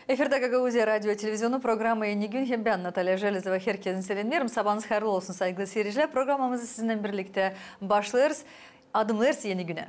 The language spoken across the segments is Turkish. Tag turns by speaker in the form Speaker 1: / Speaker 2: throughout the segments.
Speaker 1: Эфирде Гагаузия радио и телевизионный программа «Енигün hem ben Наталья Железова herkesin selamlarım. Sabahınız hayırlı olsun saygılı seyirciler. Programımızı sizinle birlikte başlarız. Adımlarız yeni güne.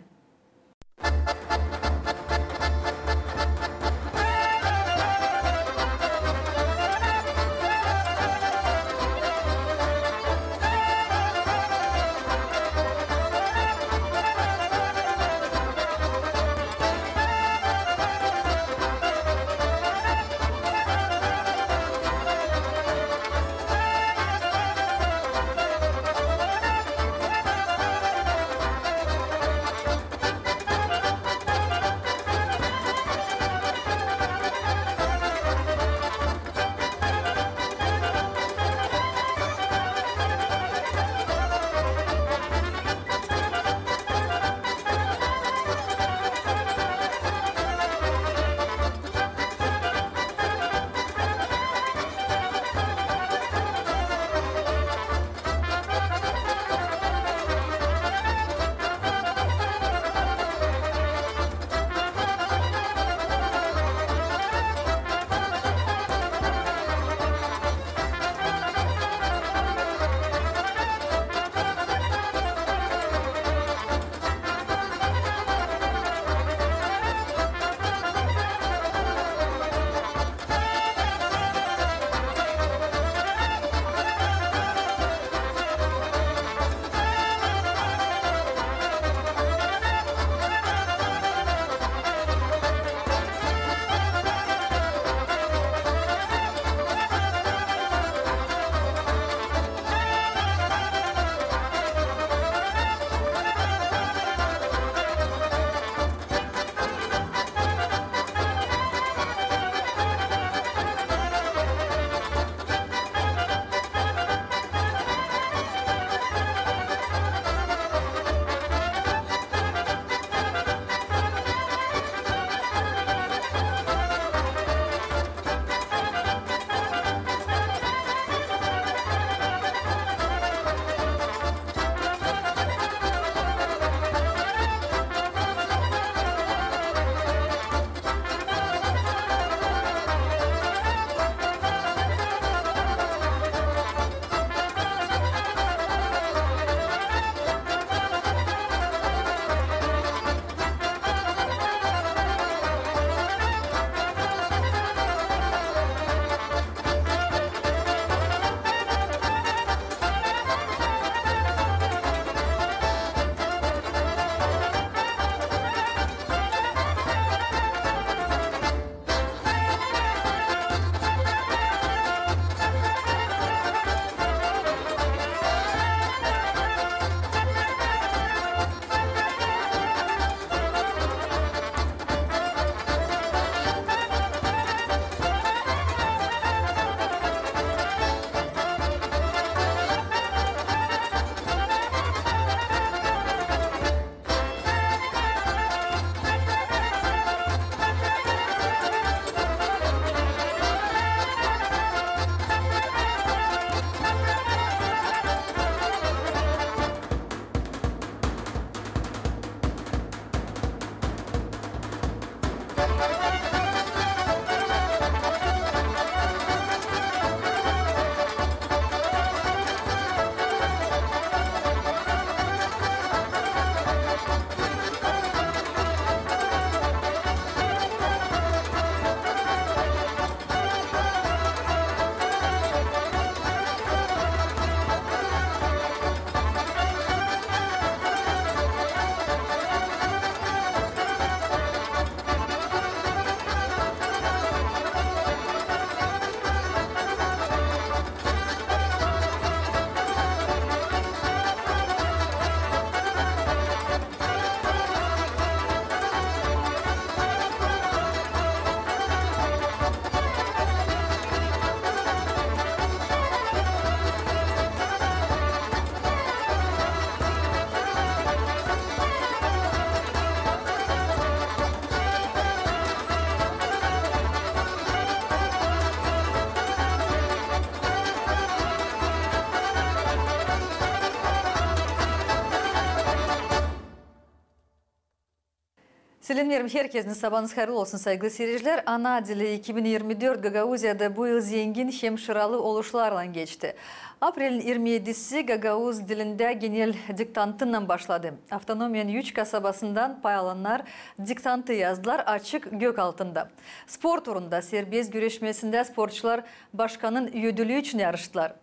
Speaker 1: Selamlarım herkesin, sabahınız hayırlı olsun saygılı seyirciler. Ana dili 2024 Gagauziyada bu yıl zengin hem şıralı oluşlarla geçti. Aprelin 27'si Gagauz dilinde genel diktantından başladı. Avtonomiyanın 3 kasabasından paylananlar diktantı yazdılar açık gök altında. Spor turunda serbest güreşmesinde sporcular başkanın ödülü için yarıştılar.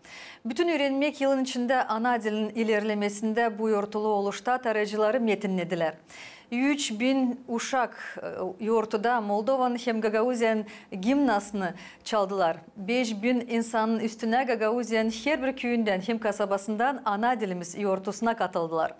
Speaker 1: Bütün öğrenmek yılın içinde ana dilin ilerlemesinde bu yortulu oluşta tarayıcıları metinlediler. 3000 uşak yurtuda Moldova'nın hem Gagauziyan gimnasını çaldılar. 5000 insanın üstüne Gagauziyan her bir köyünden hem kasabasından ana dilimiz yurtusuna katıldılar.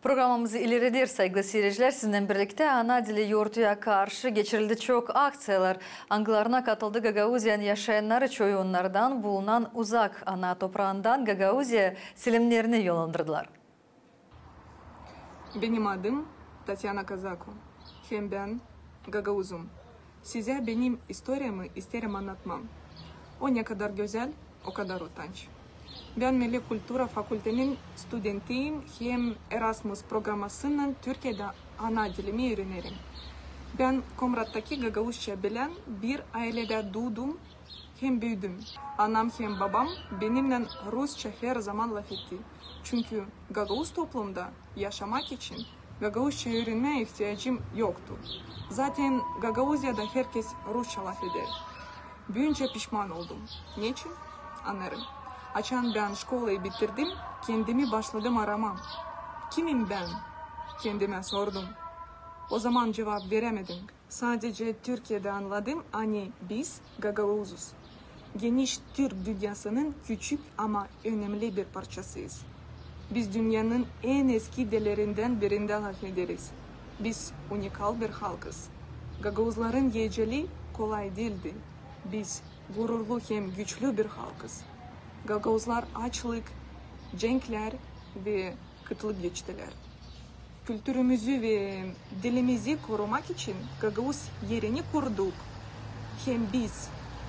Speaker 1: Programımızı ileridir saygılı seyirciler. Sizinle birlikte ana dili yurtuya karşı geçirildi çok aksiyalar. Angılarına katıldı Gagauziyan yaşayanlar çoğu onlardan bulunan uzak ana toprağından Gagauziya selimlerini yollandırdılar.
Speaker 2: Benim adım Tatyana Kazako. Hem ben Gagauzum. Size benim historiamı isterim anlatmam. O ne kadar güzel, o kadar utanç. Ben Milli Kültüra Fakültenin studentiyim, hem Erasmus programısının Türkiye'de ana dilimi öğrenirim. Ben Komrat'taki Gagauzca bilen bir ailede doğdum, hem büyüdüm. Anam hem babam benimle Rusça her zaman laf etti. Çünkü Gagauz toplumda yaşamak için Gagauzca öğrenmeye ihtiyacım yoktu. Zaten Gagauzya'da herkes Rusça laf eder. Büyünce pişman oldum. Niçin? Anlarım. Açan ben şkolayı bitirdim, kendimi başladım aramam. Kimim ben? Kendime sordum. O zaman cevap veremedim. Sadece Türkiye'de anladım, hani biz Gagauzuz. geniş Türk dünyasının küçük ama önemli bir parçasıyız. Biz dünyanın en eski dillerinden birinden bahsederiz. Biz unikal bir halkız. Gagavuzların yiyeceği kolay değildi. Biz gururlu hem güçlü bir halkız. Gagavuzlar açlık, cenkler ve kıtlık geçtiler. Kültürümüzü ve dilimizi korumak için Gagavuz yerini kurduk. Hem biz,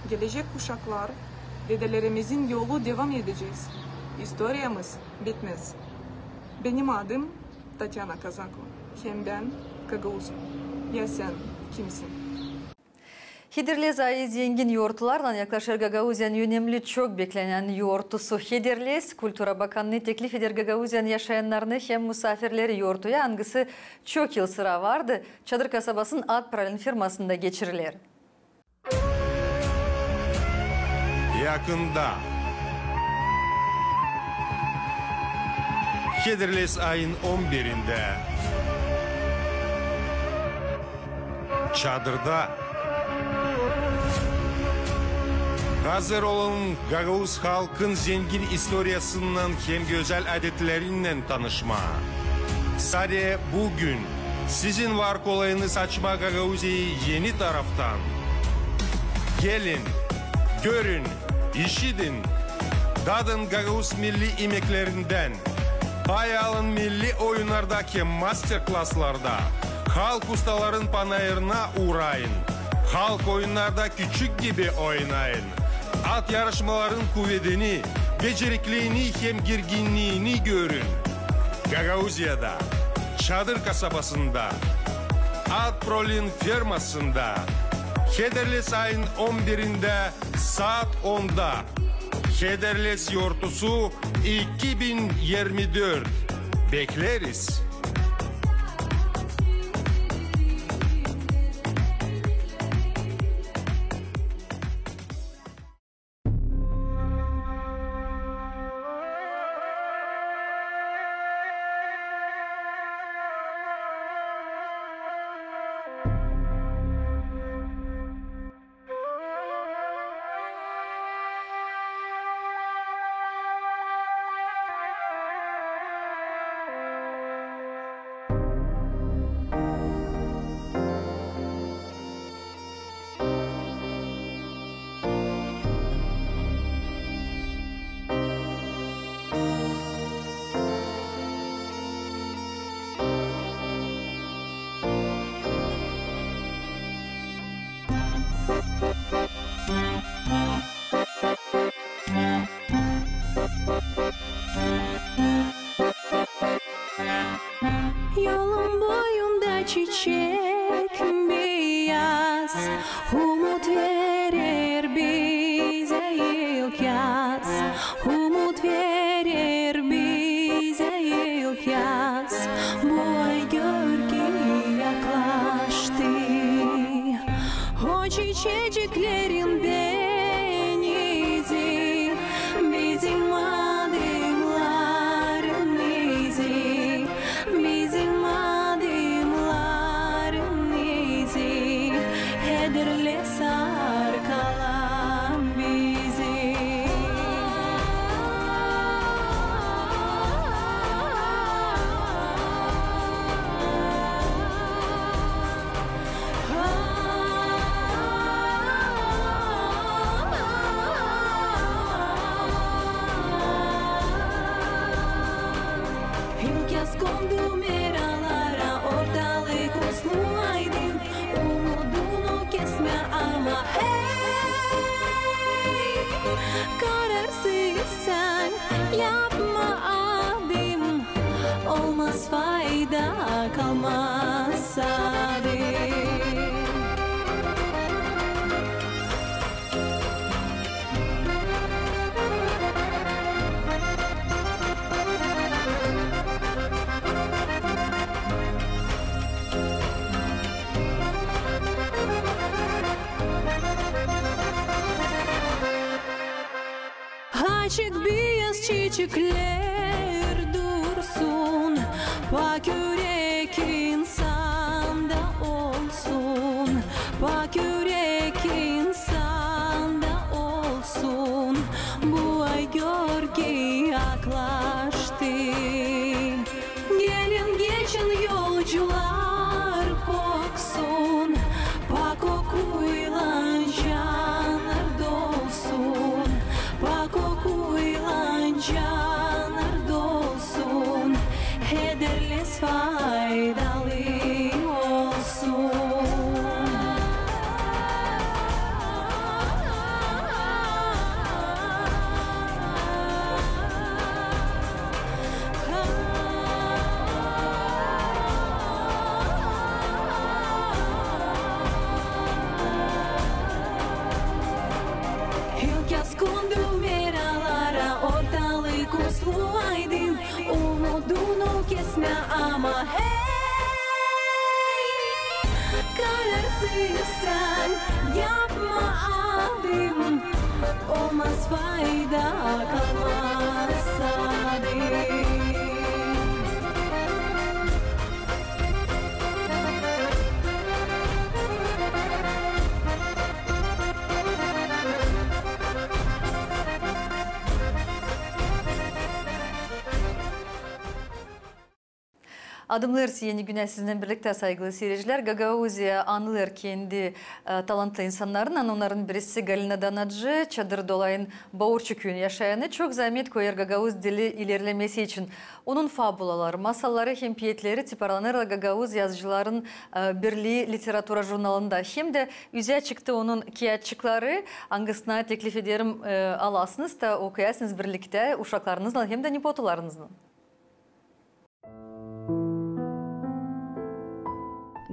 Speaker 2: gelecek kuşaklar, dedelerimizin yolu devam edeceğiz. İstoryamız bitmez. Benim adım Tatyana Kazako. Hem ben Gagavuzum. Ya sen kimsin?
Speaker 1: Hederli ayı zengin yoğurtlarla yaklaşır Gagauzyan önemli çok beklenen yoğurtusu Hederles, Kultura Bakanlığı teklif eder Gagauzyan yaşayanlarını hem misafirleri yoğurtuya angısı çok yıl sıra vardı. Çadır kasabasının Adpralin firmasında geçirilir.
Speaker 3: Yakında Hederles ayın 11'inde çadırda hazır olun Gagavuz halkın zengin historiasından hem güzel adetlerinden tanışma. Sadece bugün sizin var kolayınız açma Gagavuzya'yı yeni taraftan. Gelin, görün, işidin, tadın Gagavuz milli emeklerinden. Pay alın milli oyunlardaki masterclasslarda. Halk ustaların panayırına uğrayın. Halk oyunlarda küçük gibi oynayın. At yarışmaların kuvvetini, becerikliğini hem girginliğini görün. Gagavuzya'da, Çadır kasabasında, Adpralin firmasında, Hederles ayın 11'inde saat 10'da Hederles yoğurtusu 2024 bekleriz.
Speaker 4: Yolun boyunda çiçek beyaz, umut verir bize ilk yaz, umut verir bize ilk yaz. Bu ay gör ki yaklaştı, o çiçeciklerin denizi, bizim adımların izi, bizim adımların izi, Hederles arkalan bizi. İmkaz kondu meralara, ortalık uslu aydın, umudunu kesme ama hey, kararsız sen yapma adım, olmaz fayda kalmaz adım. Açık beyaz çiçekler dursun, pak yürek insanda olsun, pak yürek insanda olsun. yaklaştı. Gelin geçin yolcular koksun, pak kokuyla canır dolsun, pak kokuyla canır dolsun, hederles faydalı olsun. Kondu meralara ortalık uslu aydın, umudunu kesme ama hey, kararsız sen yapma adım, olmaz fayda kalmaz adım.
Speaker 1: Adımlar yeni güne sizinle birlikte saygılı seyirciler. Gagauzya anılır kendi talantlı insanların. Onların birisi Galina Danacı, çadır dolayın Bağırçı köyün yaşayanı. Çok zahmet koyar Gagauz dili ilerlemesi için. Onun fabulaları, masalları, hempiyetleri tiparlanır Gagauz yazıcıların birliği literatura jurnalında. Hem de yüzeye çıktı onun kıyatçıkları. Hangisine teklif ederim alasınız da okuyasınız birlikte uşaklarınızla hem de nipotularınızla.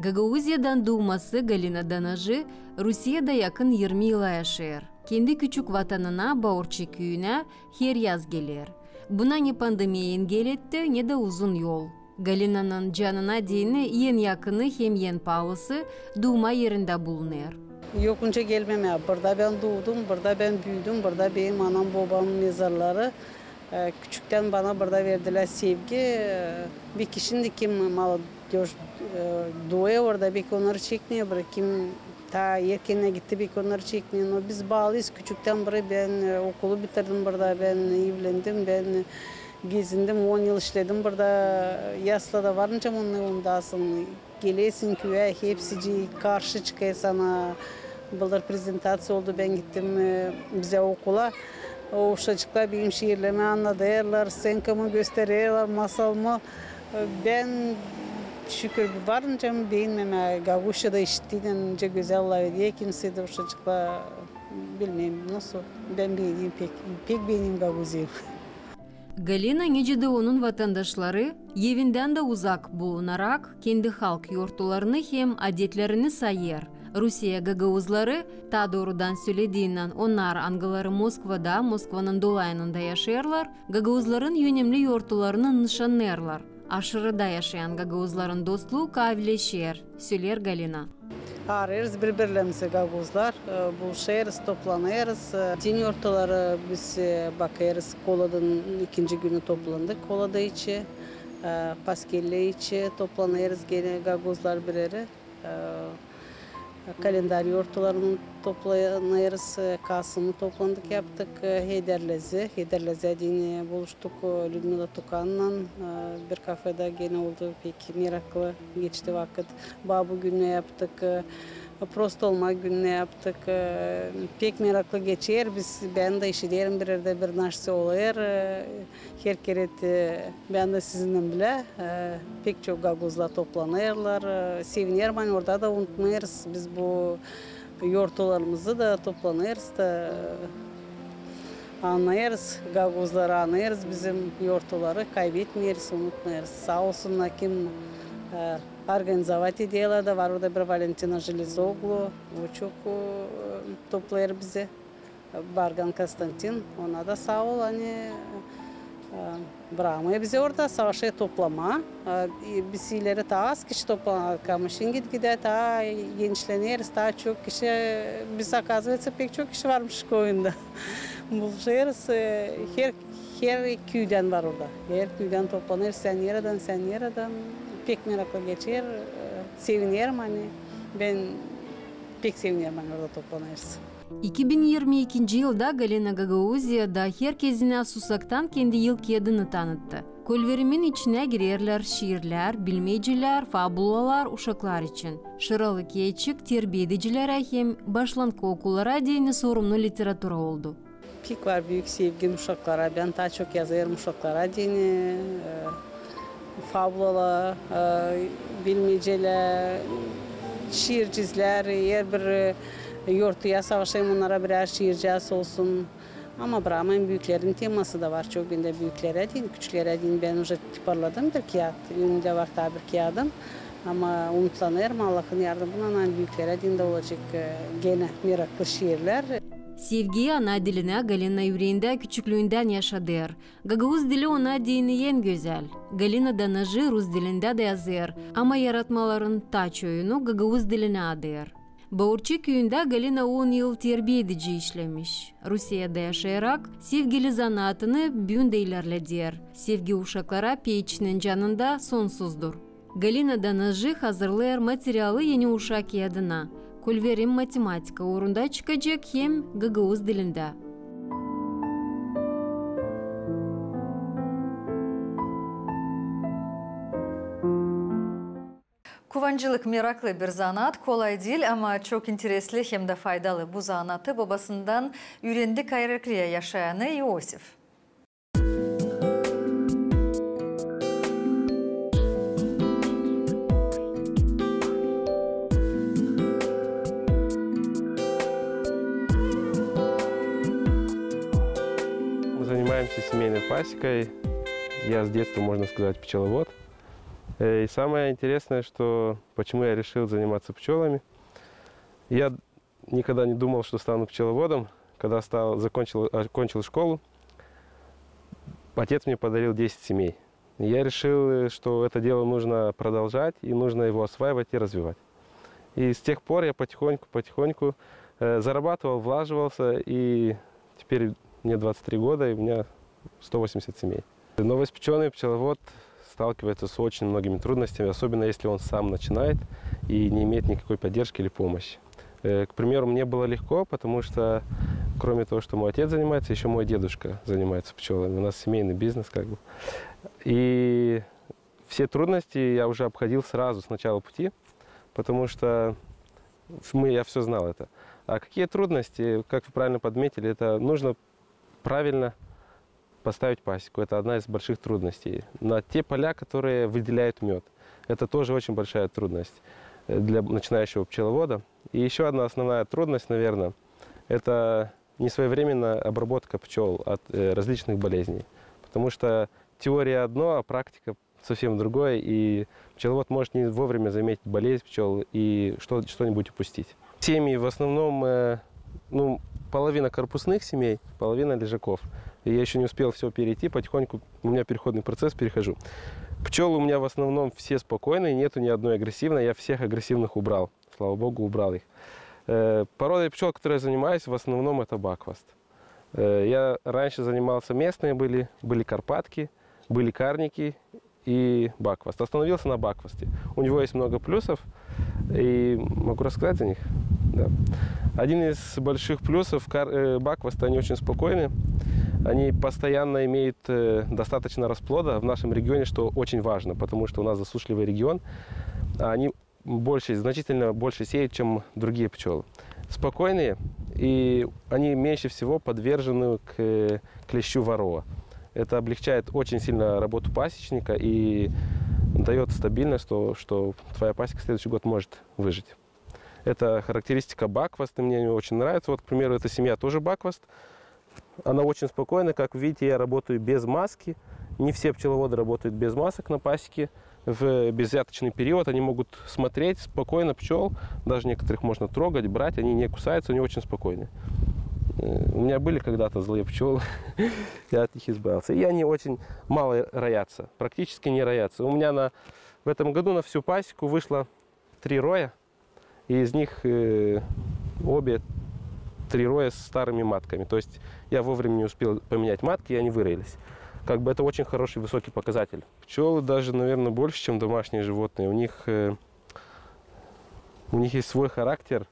Speaker 5: Gagauzya'dan doğması Galina Danacı, Rusya'da yakın 20 yıla yaşar. Kendi küçük vatanına, Bağırçı köyüne her yaz gelir. Buna ne pandemiye engel etti ne de uzun yol. Galina'nın canına dini en yakını hem en pahalısı doğma yerinde bulunur.
Speaker 6: Yokunca gelmem ya. Burada ben doğdum, burada ben büyüdüm, burada benim anam babamın mezarları. Küçükten bana burada verdiler sevgi. Bir kişinin kim malı doğuya orada bir onları çekmiyor, bırakayım ta erkenine gitti bir onları çekmiyor. Biz bağlıyız küçükten beri. Ben okulu bitirdim burada, ben evlendim, ben gezindim, 10 yıl işledim burada. Yasla da varınca ondasın, gelesin köye, hepsici karşı çıkıyor sana. Burada prezentasiya oldu, ben gittim bize okula. O uşacıklar benim şiirlerimi anladılar, senkamı gösteriyorlar, masalımı. Ben şükür varınca beğenmem. Gaguşa'da işittiğince güzel oluyor diye kimse de uşacıklar bilmem nasıl. Ben beğeneyim, pek beğeneyim Gaguz'u.
Speaker 5: Galina nece de onun vatandaşları evinden de uzak bulunarak kendi halk yurtlarını hem adetlerini sayar. Rusya Gagauzları, ta doğrudan söylediğinden onlar angaları Moskva'da, Moskva'nın dolayında yaşarlar, Gagauzların yönemli yurtlarını nişanlarlar. Aşırıda yaşayan Gagauzların dostluğu kavleşir, söyler Galina.
Speaker 6: Ararız birbirlerimize Gagauzlar, buluşarız, toplanırız. Din yurtları biz bakarız, Kolad'ın ikinci günü toplandık, Kolada içi, Paskelle içi toplanırız gene Gagauzlar bireri. Kalender yurtlarını toplanırız, Kasım'ı toplandık yaptık, Heyderleze dini buluştuk Lyudmila Tukan'la bir kafede gene oldu, pek meraklı geçti vakit. Babu günü yaptık, prost olma günü yaptık, pek meraklı geçer, ben de işlerim bir yerde bir naşsı olur, her kere ben de sizinle bile pek çok Gaguzlar toplanırlar, sevinir ben orada da unutmayırız, biz bu yurtlarımızı da toplanırız da anlayırız, Gaguzları anlayırız, bizim yurtları kaybetmeyiz, unutmayırız. Sağ olsun kim organizavat ediyorlar da var orada bir Valentina Железоглу, o çok toplayır bize. Bargan Konstantin, ona da sağ ol, hani bırakmıyor bize orada savaşa toplama. Biz ileri daha az kişi toplamak ama şimdi gide daha gençleniriz, daha çok kişi, biz akazvetse pek çok kişi varmış koyunda. Buluşuyoruz, her köyden var orada, her köyden toplanır, sen yerden pek meraklı geçer, sevinirim hani, ben pek sevinirim hani orada toplanırız.
Speaker 5: 2022 yılda Galina Gagauziyada herkesine susaktan kendi yıl kedini tanıttı. Kölverimin içine girerler şiirler, bilmeciler, fabulalar uşaklar için. Şıralı keçik terbiyedicilere hem başlangıç okullara değini sorumlu literatüra oldu.
Speaker 6: Pek var büyük sevgim uşaklara. Ben daha çok yazarım uşaklara değini. Fabulalar, bilmeceler, şiircizler, her bir yortuya savaşayım onlara birer şiircaz olsun. Ama bırakmayın büyüklerin teması da var çok. Ben de büyüklere değil, küçüklere değil. Ben уже tiparladım bir kağıt. Önümde var tabi bir kağıdım. Ama unutlanırım Allah'ın yardımıyla büyüklere değil de olacak gene meraklı şiirler.
Speaker 5: Sevgi ana diline Galina yüreğinde küçüklüğünden yaşadır. Gagauz dili ona dini en güzel. Galina danajı Rus dilinde de yazır. Ama yaratmaların taç oyunu Gagauz diline adır. Bağırçı köyünde Galina 10 yıl terbiye edici işlemiş. Rusya'da yaşayarak sevgili zanaatını büyünde ilerlediler. Sevgi uşaklara peçinin canında sonsuzdur. Galina danajı hazırlar materyali yeni uşak adına. Kölverim matematika uğrunda çıkacak hem Gagauz dilinde.
Speaker 1: Kuvancılık meraklı bir zanaat, kolay değil ama çok interesli hem de faydalı. Bu zanaatı babasından öğrendi Kayraklı'ya yaşayanı Iosif.
Speaker 7: Мы занимаемся семейной пасекой. Я с детства, можно сказать, пчеловод. И самое интересное, что почему я решил заниматься пчелами. Я никогда не думал, что стану пчеловодом. Когда окончил школу, отец мне подарил 10 семей. И я решил, что это дело нужно продолжать, и нужно его осваивать и развивать. И с тех пор я потихоньку зарабатывал, влаживался, и теперь мне 23 года, и у меня 180 семей. Новоиспеченный пчеловод сталкивается с очень многими трудностями, особенно если он сам начинает и не имеет никакой поддержки или помощи. К примеру, мне было легко, потому что кроме того, что мой отец занимается, еще мой дедушка занимается пчелами. У нас семейный бизнес как бы. И все трудности я уже обходил сразу с начала пути, потому что я все знал это. А какие трудности, как вы правильно подметили, это нужно правильно поставить пасеку. Это одна из больших трудностей. На те поля, которые выделяют мед. Это тоже очень большая трудность для начинающего пчеловода. И еще одна основная трудность, наверное, это несвоевременная обработка пчел от различных болезней. Потому что теория одно, а практика совсем другое. И пчеловод может не вовремя заметить болезнь пчел и что-нибудь упустить. Семьи в основном, половина корпусных семей, половина лежаков. И я еще не успел все перейти, потихоньку у меня переходный процесс, перехожу. Пчелы у меня в основном все спокойные, нету ни одной агрессивной, я всех агрессивных убрал, слава богу, убрал их. Породой пчел, которой я занимаюсь, в основном это бакваст. Я раньше занимался, местные были карпатки, были карники и бакваст. Остановился на баквасте. У него есть много плюсов, и могу рассказать о них. Да. Один из больших плюсов бакваста, они очень спокойны. Они постоянно имеют достаточно расплода в нашем регионе, что очень важно, потому что у нас засушливый регион. Они значительно больше сеют, чем другие пчелы. Спокойные, и они меньше всего подвержены к клещу ворова. Это облегчает очень сильно работу пасечника и дает стабильность, что твоя пасека в следующий год может выжить. Это характеристика бакваста, мне очень нравится. Вот, к примеру, эта семья тоже бакваст. Она очень спокойная. Как вы видите, я работаю без маски. Не все пчеловоды работают без масок на пасеке. В безвяточный период они могут смотреть спокойно пчел. Даже некоторых можно трогать, брать. Они не кусаются, они очень спокойны. У меня были когда-то злые пчелы. Я от них избавился. И они очень мало роятся. Практически не роятся. У меня в этом году на всю пасеку вышло 3 роя. И из них 3 роя с старыми матками. То есть я вовремя не успел поменять матки, и они выроились. Как бы это очень хороший, высокий показатель. Пчелы даже, наверное, больше, чем домашние животные. У них есть свой характер.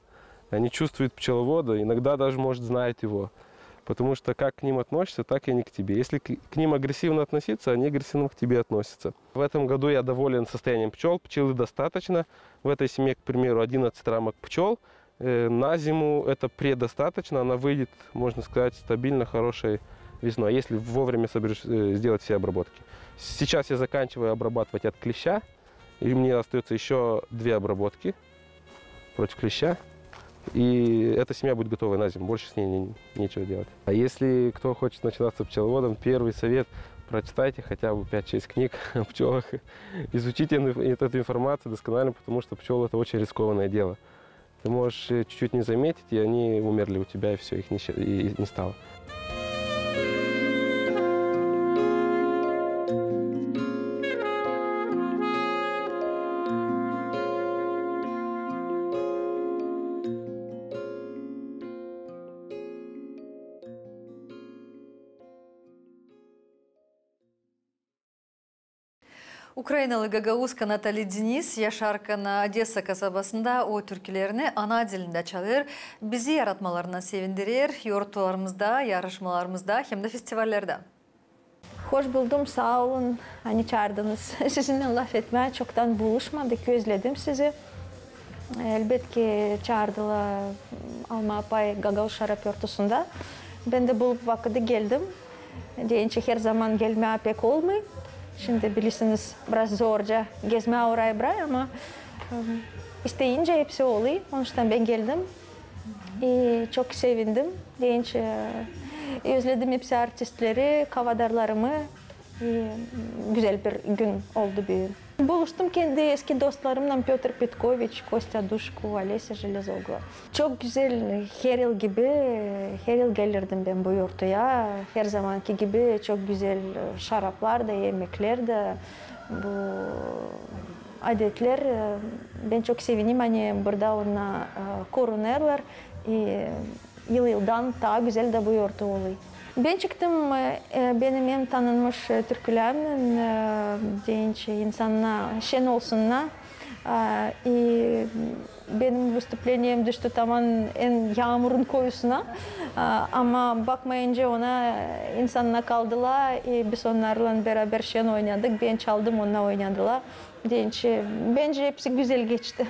Speaker 7: Они чувствуют пчеловода, иногда даже, может, знают его. Потому что как к ним относишься, так и они к тебе. Если к ним агрессивно относиться, они агрессивно к тебе относятся. В этом году я доволен состоянием пчел. Пчелы достаточно. В этой семье, к примеру, 11 рамок пчел. На зиму это предостаточно. Она выйдет, можно сказать, стабильно, хорошей весной, если вовремя сделать все обработки. Сейчас я заканчиваю обрабатывать от клеща. И мне остается еще 2 обработки против клеща. И эта семья будет готова на зиму, больше с ней нечего делать. А если кто хочет начинаться пчеловодом, первый совет – прочитайте хотя бы 5-6 книг о пчелах. Изучите эту информацию досконально, потому что пчелы – это очень рискованное дело. Ты можешь чуть-чуть не заметить, и они умерли у тебя, и все, их не стало.
Speaker 1: Украиналы гагаузка Натали Денис Яшаркана Одесса касабасында о түркілеріне ана дилинде чалыр, бизи яратмаларына sevindiriyor, yurtlarımızda, yarışmalarımızda hem de festivallerde.
Speaker 8: Hoş buldum, sağ olun. Hani çağırdınız. Sizinle laf etmeye çoktan buluşmadık, özledim sizi. Elbette çağırdılar Alma Apay Gagavuz Şarap Yurtusunda. Ben de bu vakitte geldim. Deyince her zaman gelmeye pek olmuyor. Şimdi bilirsiniz biraz zorca gezmeye oraya buraya ama isteyince hepsi oluyor. Onun için ben geldim. Çok sevindim. Deyince özledim hepsi artistleri, kavadarlarımı. Güzel bir gün oldu bir. Buluştum kendi eski dostlarımla Piotr Petkovic, Kostya Duşko, Olesya Железогла. Çok güzel, her yıl gibi, her yıl gelirdim ben bu yurtuya. Her zamanki gibi çok güzel şaraplar da, yemekler de, bu adetler. Ben çok sevinim, hani burada ona korunurlar. Yıldan daha güzel de bu yurtu oluyor. Ben çıktım, benim en tanınmış türkülerimle deyince insanlar şen olsunlar. Benim vыступлением düştü tamamen en yağmurun koyusuna. Ama bakmayınca ona insanlar kaldılar. Biz onlarla beraber şen oynadık. Ben çaldım, onlar oynadılar. Deyince bence hepsi güzel geçti.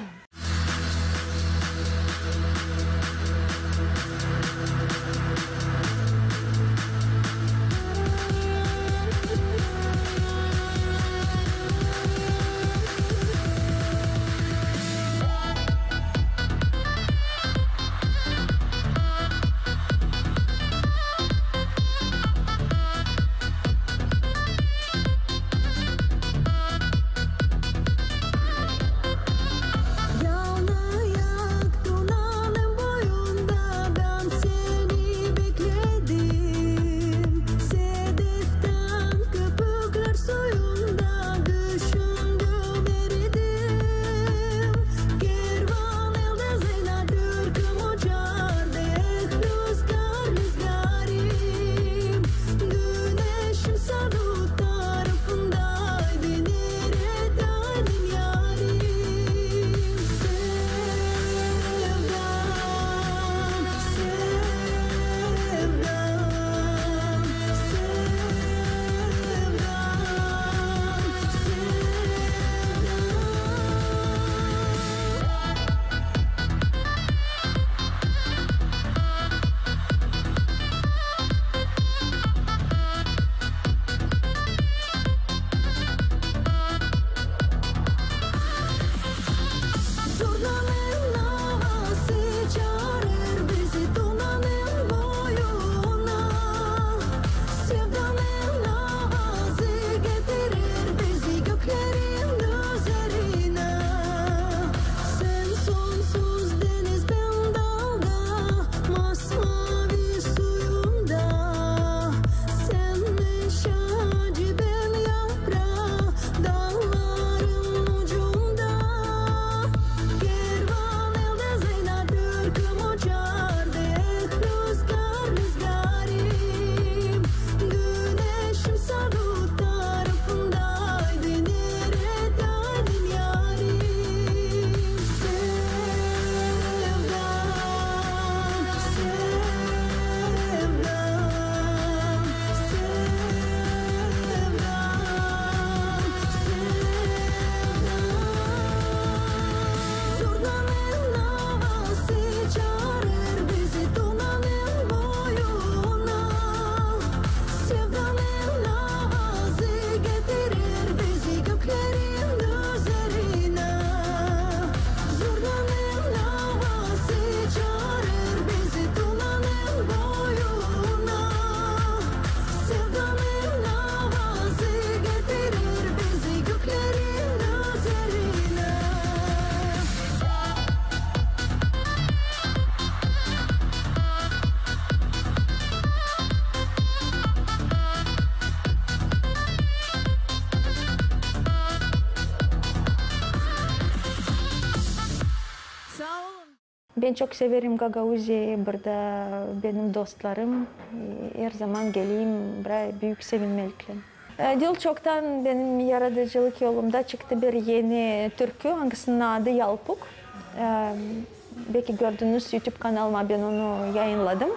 Speaker 8: Ben çok severim Gagauzya'yı. Burada benim dostlarım. Her zaman geleyim. Buraya büyük sevinmelikle. Dil çoktan benim yaratıcılık yolumda çıktı bir yeni türkü. Hangisinin adı Yalpuk. Belki gördünüz YouTube kanalıma ben onu yayınladım.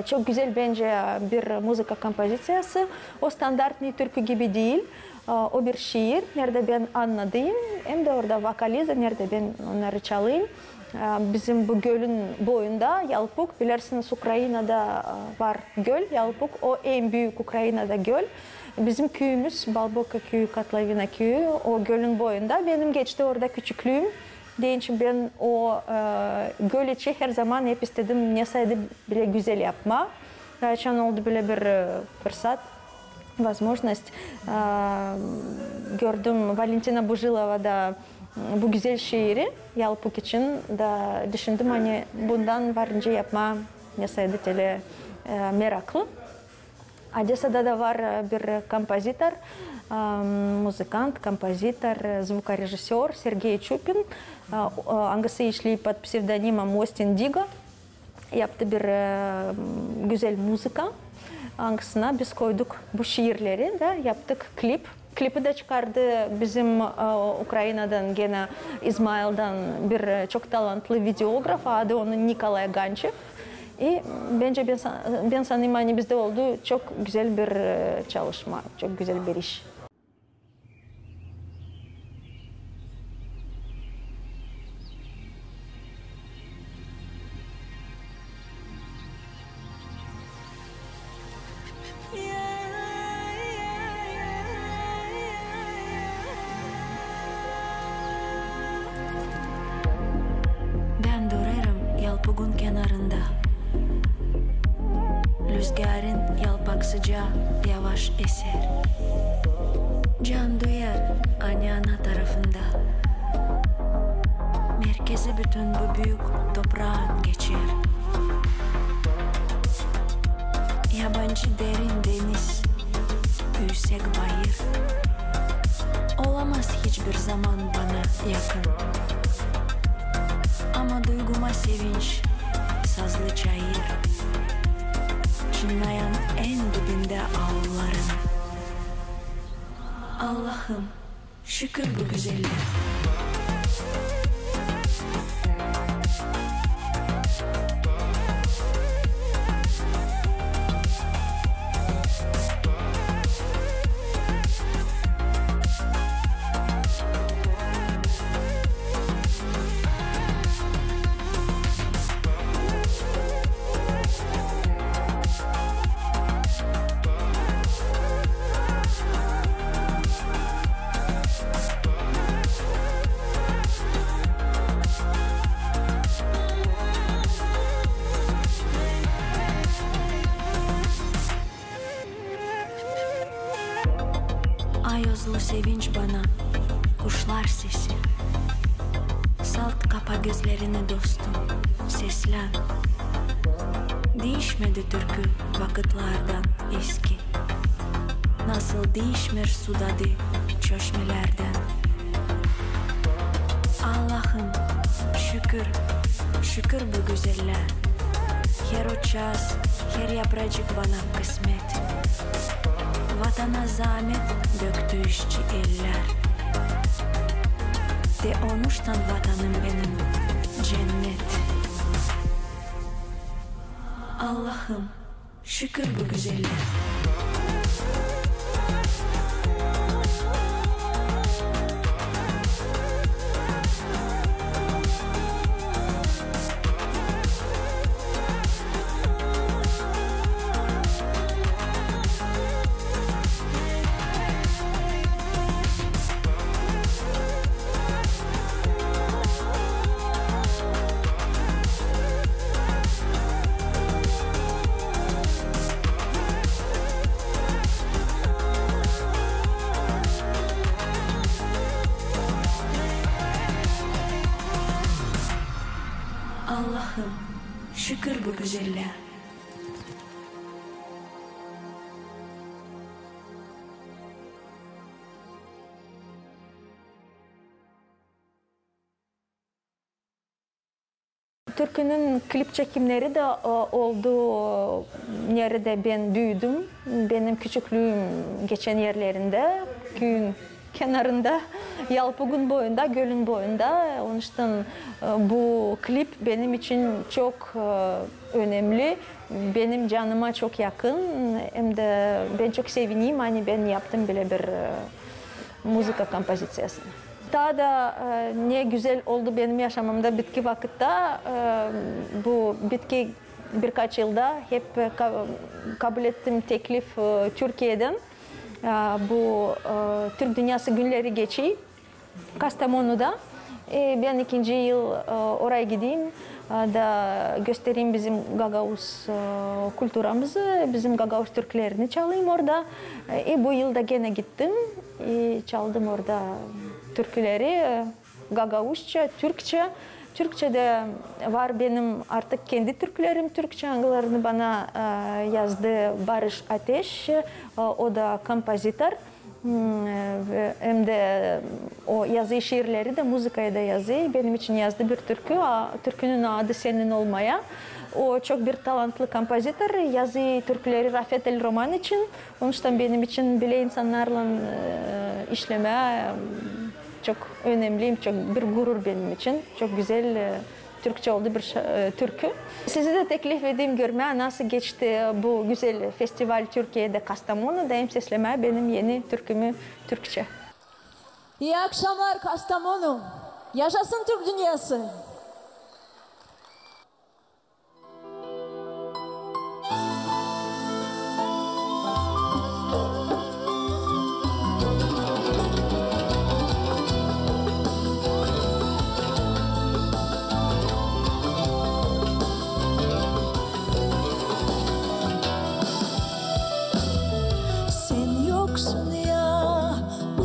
Speaker 8: Çok güzel bence bir müzik kompozisyası. O standart türkü gibi değil. O bir şiir. Nerede ben anladığım. Hem de orada vokalize. Nerede ben onları çalayım. Bizim bu gölün boyunda Yalpuk. Bilirsiniz Ukrayna'da var göl. Yalpuk o en büyük Ukrayna'da göl. Bizim köyümüz Balboka köyü, Katlavina köyü. O gölün boyunda. Benim geçti orada küçüklüğüm. Deyince ben o göl için her zaman hep istedim nesaydı bile güzel yapma. Geçen oldu böyle bir fırsat, возможность. Gördüm Valentina Bujilova'da bu güzel şiiri Yalpuk için da düşündüm hani bundan varınca yapma nesaydı tele meraklı. Одессa'da da var bir kompozitör, muzikant, kompozitör, звукорежиссер Sergey Chupin. Hangisi işliyor под psevdonimem Austin Digo. Yaptı bir güzel müzika. Hangisine biz koyduk bu şiirleri de yaptık klip. Klipi de çıkardı bizim Ukrayna'dan gene İsmail'dan bir çok talantlı videograf. Adı onun Nikolay Ganchev. Bence ben sanırım hani bizde oldu çok güzel bir çalışma, çok güzel bir iş.
Speaker 4: Ben durarım Yalpuk'un kenarında. Rüzgarın yalpak sıcağı yavaş eser. Can duyar Anyana tarafında. Merkezi bütün bu büyük toprağın geçer. Yabancı derin deniz, yüksek bayır. Olamaz hiçbir zaman bana yakın. Ama duyguma sevinç, sazlı çayır. Çınlayan en dibinde ağlarım. Allah'ım şükür bu güzelliğe. Ayozlu sevinç bana, kuşlar sesi. Salt kapa gözlerini dostum, seslen. Değişmedi türkü vakitlerden eski. Nasıl değişmer sudadı çeşmelerden. Allah'ım şükür, şükür bu güzeller. Her o çaz, her yapracık bana kısmet. Vatana zahmet döktü işçi eller. De olmuştan vatanım benim cennet. Allah'ım şükür bu güzeller. Allah'ım şükür bu güzeller.
Speaker 8: Türkünün klip çekimleri de oldu. Nerede ben büyüdüm. Benim küçüklüğüm geçen yerlerinde, köyün kenarında, Yalpug'un boyunda, gölün boyunda. Onun için bu klip benim için çok önemli. Benim canıma çok yakın. Hem de ben çok sevineyim. Hani ben yaptım bile bir müzik kompozisyasını. Daha da ne güzel oldu benim yaşamımda bitki vakitte. Bu bitki birkaç yılda hep kabul ettim teklif Türkiye'den. Bu Türk Dünyası Günleri geçiyor Kastamonu'da. Ben ikinci yıl oraya gideyim da göstereyim bizim Gagavuz kültürümüzü, bizim Gagavuz Türklerini çalayım orada. Bu yıl da gene gittim, çaldım orada türküleri, Gagavuzca, Türkçe. Türkçe'de var benim artık kendi türkülerim, Türkçe anılarını bana yazdı Barış Ateş, o da kompozitör. Hem de o yazı şiirleri de müzikaya da yazıyor. Benim için yazdı bir türkü, türkünün adı Senin Olmaya. O çok bir talantlı kompozitör, yazı türküleri Rafet El Roman için. Onun için benim için bile insanlarla işleme çok önemli, çok bir gurur benim için. Çok güzel Türkçe oldu bir türkü. Sizi de teklif edeyim görmeye nasıl geçti bu güzel festival Türkiye'de Kastamonu'da hem seslemeye benim yeni türkümü Türkçe.
Speaker 9: İyi akşamlar Kastamonu. Yaşasın Türk dünyası.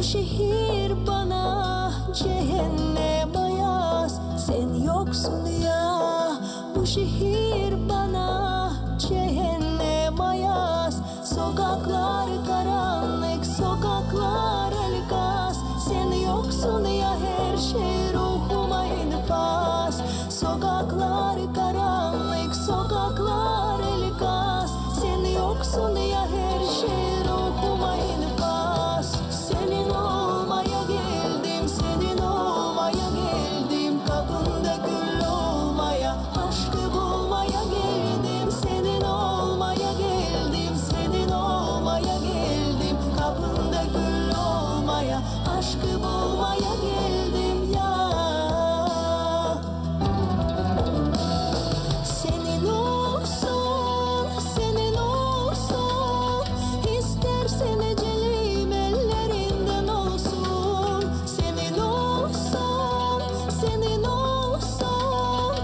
Speaker 10: Şehir bana cehennem ayaz. Sen yoksun ya, bu şehir bana cehennem ayaz. Sokaklar karanlık, sokaklar el gaz. Sen yoksun ya, her şey ruhuma infaz. Sokaklar karanlık, sokaklar el gaz. Sen yoksun ya, her şey ruhuma infaz. Senin olmaya geldim, senin olmaya geldim. Kapında gül olmaya, aşkı bulmaya geldim. Senin olmaya geldim, senin olmaya geldim. Kapında gül olmaya, aşkı bulmaya geldim ya. Senin olsun, senin olsun. İstersen ecelim ellerinden olsun. Senin olsun, senin olsun.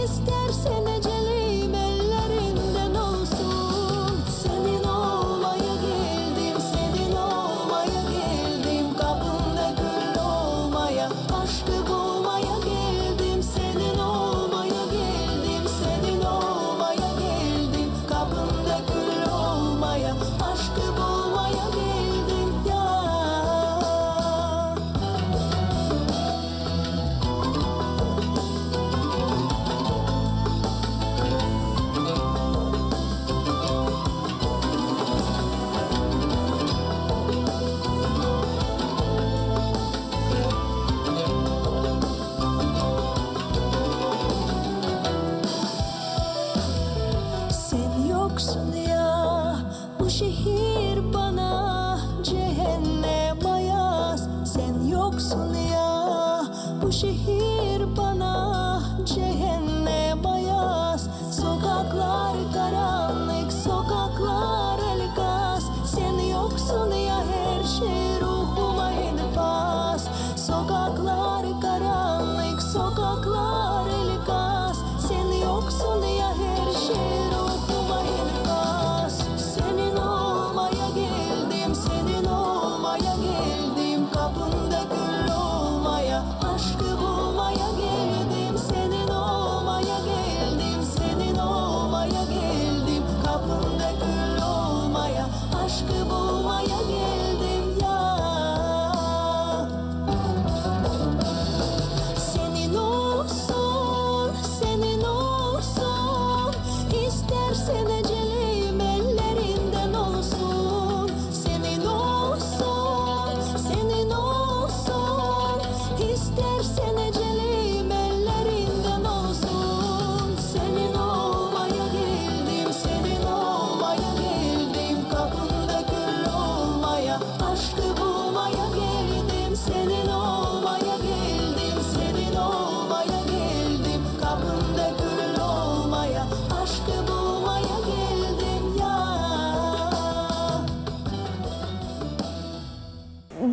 Speaker 10: İstersen ecelim ellerinden olsun. Senin olmaya geldim, senin olmaya geldim. Kapında gül olmaya, aşkı bulmaya geldim. Senin olmaya geldim, senin olmaya geldim. Kapında gül olmaya, aşkı bulmaya geldim ya. Sen yoksun ya, bu şehir bana cehennem ayaz. Sen yoksun ya, bu şehir bana cehennem ayaz. Sokaklar karanlık, sokaklar el gaz. Sen yoksun ya, her şey ruhuma infaz. Sokaklar karanlık, sokaklar el gaz. Sen yoksun ya, her şey ruhuma infaz. Senin olmaya geldim, senin olmaya geldim. Kapında gül olmaya, aşkı bulmaya geldim. Senin olmaya geldim, senin olmaya geldim. Kapında gül olmaya, aşkı bulmaya geldim ya. Senin olsun, senin olsun.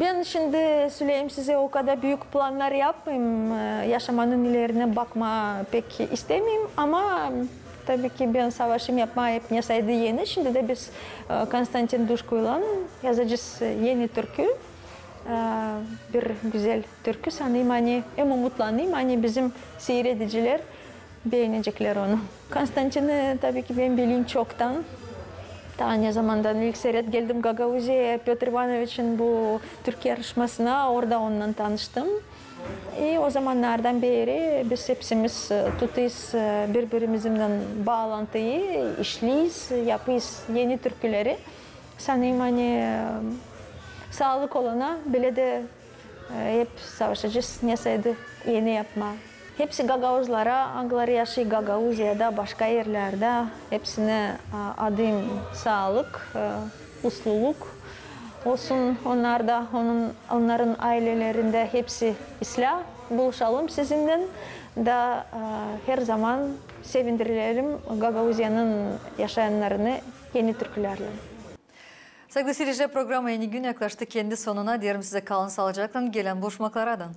Speaker 8: Ben şimdi söyleyeyim size o kadar büyük planlar yapmayayım. Yaşamanın ilerine bakma pek istemeyeyim ama tabii ki ben savaşım yapmayıp nesaydı yeni. Şimdi de biz Konstantin Duşko'yla yazacağız yeni türkü. Bir güzel türkü sanayım hani umutlanayım hani bizim seyrediciler beğenecekler onu. Konstantin'i tabii ki ben bileyim çoktan. Daha ne zamandan ilk seyret geldim Gagauzya'ya, Piotr Ivanovich'in bu Türk yarışmasına, orada onunla tanıştım. O zamanlardan beri biz hepsimiz tutuyuz birbirimizden bağlantıyı, işliyiz, yapıyız yeni türküleri. Sanayım hani sağlık olana bile de hep savaşacağız, nesaydı yeni yapma. Hepsi Gagauzlara, Angları yaşıyor Gagauzya'da, başka yerlerde. Hepsine adım sağlık, usluluk olsun. Onların ailelerinde hepsi ıslah. Buluşalım sizinle de her zaman sevindirelim Gagauzya'nın yaşayanlarını yeni türkülerle.
Speaker 1: Sevgili seyirciler, programı yeni gün yaklaştı kendi sonuna. Diyelim size kalın sağlıcakla, gelen buluşmalardan.